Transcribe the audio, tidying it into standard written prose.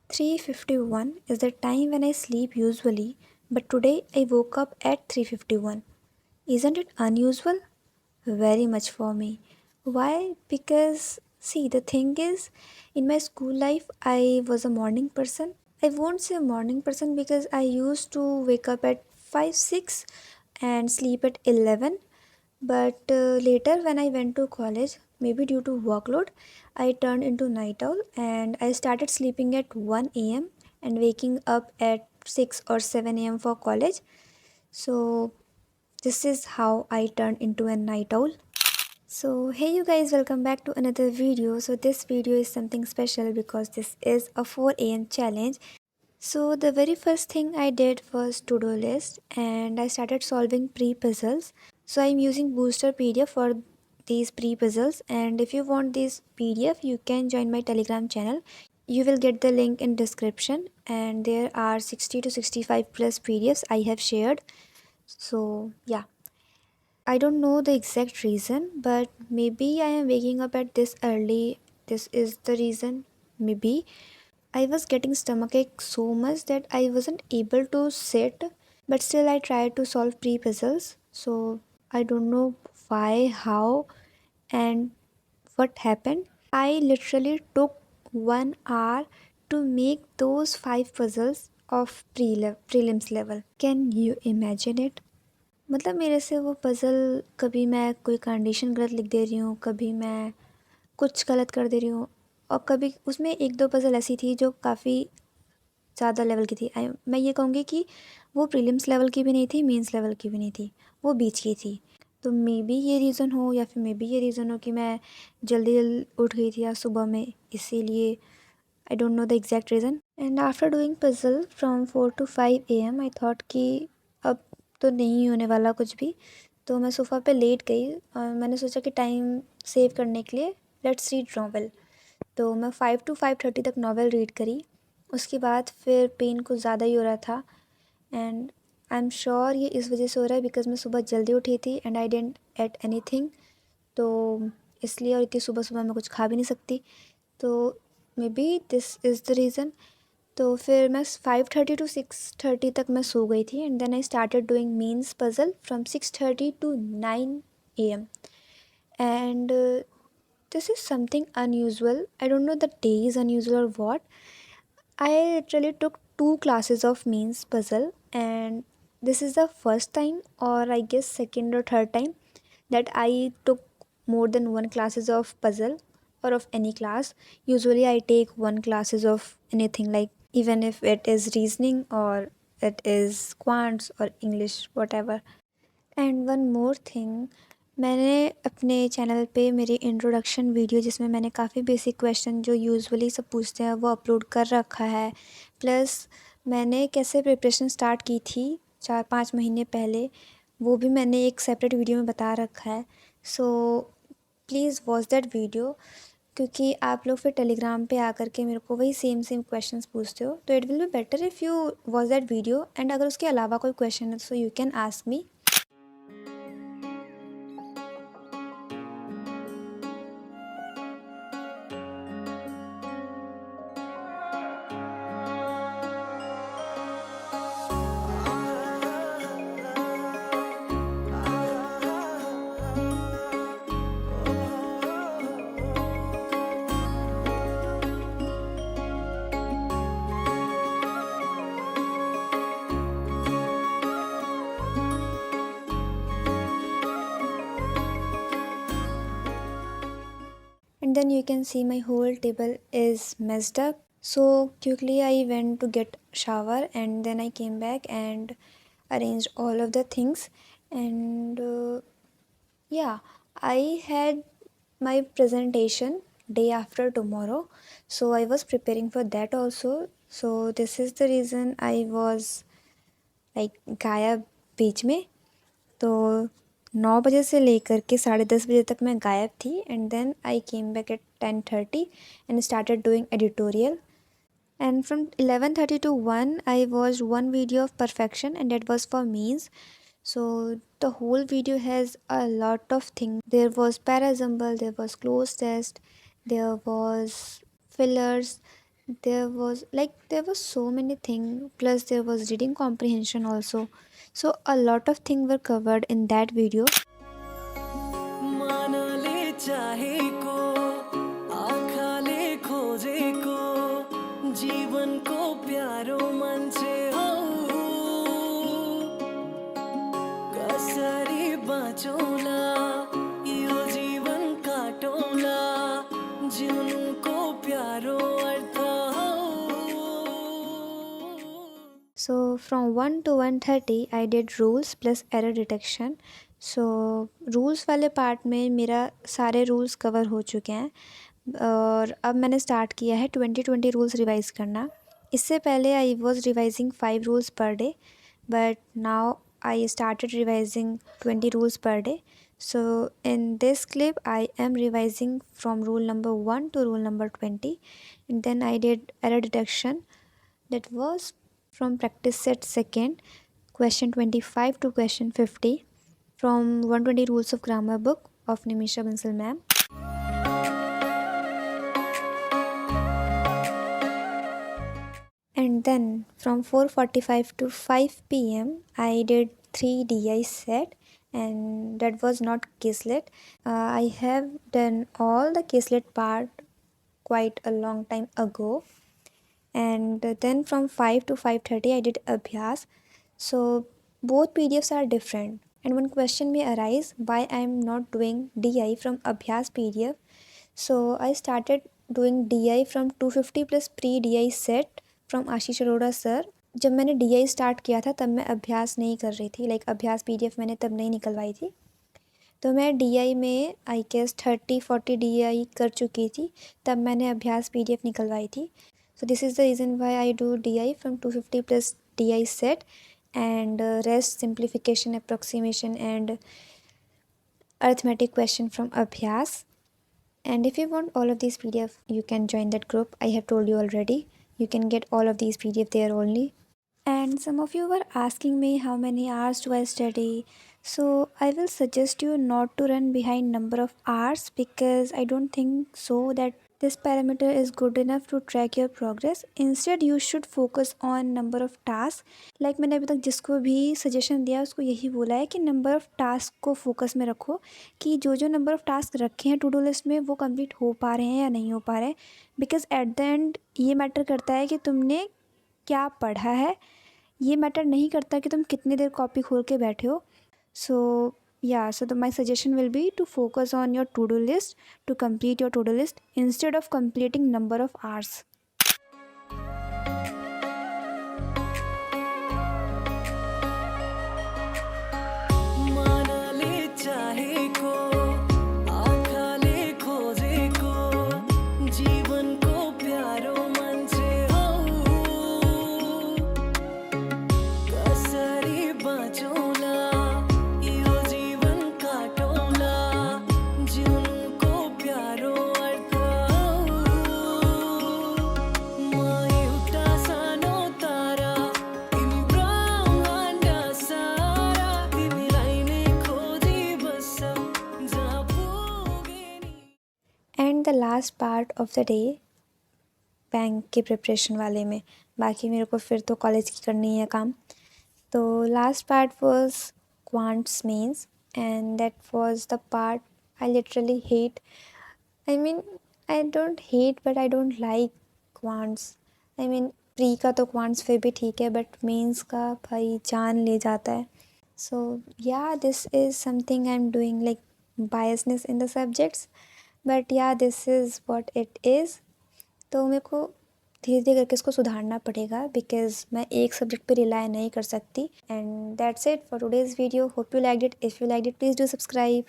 3:51 is the time when I sleep usually, but today I woke up at 3:51. Isn't it unusual? Very much for me. Why? Because see, the thing is, in my school life, I was a morning person. I won't say morning person because I used to wake up at 5 6 and sleep at 11. But later, when I went to college, maybe due to workload, I turned into night owl and I started sleeping at 1 a.m. and waking up at 6 or 7 a.m. for college. So, this is how I turned into a night owl. So hey you guys, welcome back to another video. So this video is something special because this is a 4 a.m. challenge. So the very first thing I did was to-do list and I started solving pre-puzzles. So I'm using Booster PDF for these pre-puzzles, and if you want this PDF you can join my Telegram channel. You will get the link in description, and there are 60 to 65 plus PDFs I have shared. So yeah, I don't know the exact reason, but maybe I am waking up at this early. This is the reason. Maybe I was getting stomachache so much that I wasn't able to sit, but still I tried to solve pre puzzles. So I don't know why, how, and what happened. I literally took 1 hour to make those 5 puzzles of prelims level. Can you imagine it? मतलब मेरे से वो puzzle, कभी मैं कोई condition गलत लिख दे रही हूँ, कभी मैं कुछ गलत कर दे रही हूँ, और कभी उसमें एक दो पज़ल ऐसी थी जो काफ़ी ज़्यादा लेवल की थी. मैं ये कहूँगी कि वो प्रीलिम्स लेवल की भी नहीं थी, मेंस लेवल की भी नहीं थी, वो बीच की थी. तो मे बी ये रीज़न हो, या फिर मे बी ये रीज़न हो कि मैं जल्दी उठ गई थी आज सुबह में, इसीलिए. I don't know the exact reason. And after doing puzzle from 4 to 5 a.m. I thought कि अब तो नहीं होने वाला कुछ भी, तो मैं सोफ़ा पे लेट गई और मैंने सोचा कि टाइम सेव करने के लिए लेट्स रीड नॉवल. तो मैं 5 to 5:30 तक नॉवल रीड करी. उसके बाद फिर पेन कुछ ज़्यादा ही हो रहा था, एंड आई एम श्योर ये इस वजह से हो रहा है बिकॉज मैं सुबह जल्दी उठी थी and I didn't eat anything. तो इसलिए, और इतनी सुबह सुबह मैं कुछ खा भी नहीं सकती, तो may be this is the reason. तो फिर मैं 5:30 to 6:30 तक मैं सो गई थी, and then I started doing means puzzle from 6:30 to 9 a.m. And this is something unusual. I don't know the day is unusual or what. I literally took 2 classes of means puzzle, and this is the first time, or I guess second or third time, that I took more than one classes of puzzle or of any class. Usually I take one classes of anything, like even if it is reasoning or it is quants or English, whatever. And one more thing, मैंने अपने channel पे मेरी introduction video, जिसमें मैंने काफ़ी basic question जो usually सब पूछते हैं वो अपलोड कर रखा है. प्लस मैंने कैसे प्रिपरेशन स्टार्ट की थी 4-5 महीने पहले, वो भी मैंने एक सेपरेट वीडियो में बता रखा है. So please watch that video, क्योंकि आप लोग फिर टेलीग्राम पे आकर के मेरे को वही सेम सेम क्वेश्चंस पूछते हो, तो it will be better if you watch that video. And अगर उसके अलावा कोई क्वेश्चन है so you can ask me. And then you can see my whole table is messed up. So quickly I went to get shower, and then I came back and arranged all of the things. And yeah, I had my presentation day after tomorrow, so I was preparing for that also. So this is the reason I was like गायब बीच में. तो 9 बजे से लेकर के 10:30 बजे तक मैं गायब थी, and then I came back at 10:30 and started doing editorial. And from 11:30 to 1 I watched one video of perfection, and that was for means. So the whole video has a lot of things. There was parasumble, there was close test, there was fillers, there was so many things, plus there was reading comprehension also. So a lot of things were covered in that video. मान ले चाहे को आखा ले खोजे को जीवन को प्यारो मन से हो कसरी बाचोला यो जीवन काटोला जीवन को प्यारो अर्थ हो So from 1 to 1:30 I did rules plus error detection. So rules वाले पार्ट में मेरा सारे रूल्स कवर हो चुके हैं और अब मैंने स्टार्ट किया है 20 रूल्स रिवाइज़ करना. इससे पहले I was revising 5 rules per day, but now I started revising 20 rules per day. So in this clip I am revising from rule number 1 to rule number 20, and then I did error detection. That was from practice set second, question 25 to question 50 from 120 rules of grammar book of Nimisha ma'am. And then from 4:45 to 5 p.m. I did 3 DI set, and that was not Quizlet. I have done all the Quizlet part quite a long time ago. And then from 5 to 5:30 I did Abhyas. So both PDFs are different. And one question may arise, why I am not doing DI from Abhyas PDF. So I started doing DI from 250 plus pre-DI set from Aashish sir. जब मैंने DI start किया था तब मैं अभ्यास नहीं कर रही थी, अभ्यास PDF मैंने तब नहीं निकलवाई थी. तो मैं DI में आई गेस 30-40 DI कर चुकी थी, तब मैंने अभ्यास PDF निकलवाई थी. So this is the reason why I do DI from 250 plus DI set, and rest simplification, approximation and arithmetic question from Abhyas. And if you want all of these PDF, you can join that group. I have told you already. You can get all of these PDF there only. And some of you were asking me how many hours do I study. So I will suggest you not to run behind number of hours, because I don't think so that this parameter is good enough to track your progress. Instead you should focus on number of tasks. मैंने अभी तक जिसको भी suggestion दिया उसको यही बोला है कि नंबर ऑफ़ टास्क को फोकस में रखो, कि जो जो नंबर ऑफ़ टास्क रखे हैं टू डू लिस्ट में वो कंप्लीट हो पा रहे हैं या नहीं हो पा रहे हैं. बिकॉज एट द एंड ये मैटर करता है कि तुमने क्या पढ़ा है, ये मैटर नहीं करता कि तुम कितनी देर कॉपी खोल के बैठे हो. So my suggestion will be to focus on your to-do list, to complete your to-do list instead of completing number of hours. मान ले चाहे को आखा ले खोजे को जीवन को प्यारो मन से हो कसरी बाचोला यो जीवन काटोला जीवन को प्यारो अर्थ मायुटा सानो तारा तिमी ब्रह्माण्ड सारा तिमी लाइने खोजी बस जहाँ पुगे नि And the last part of the day, bank के प्रिपरेशन वाले में, बाकी मेरे को फिर तो कॉलेज की करनी है काम. तो last part was quants mains, and that was the part I literally hate. I mean I don't hate but I don't like quants. I mean pre का तो क्वांट्स फिर भी ठीक है, बट मेंस का भाई जान ले जाता है. So this is something I am doing, biasness in the subjects, but this is what it is. तो मेरे को धीरे धीरे करके इसको सुधारना पड़ेगा, बिकॉज मैं एक सब्जेक्ट पे रिलाई नहीं कर सकती. And that's it for today's video. Hope you liked it. If you liked it please do subscribe.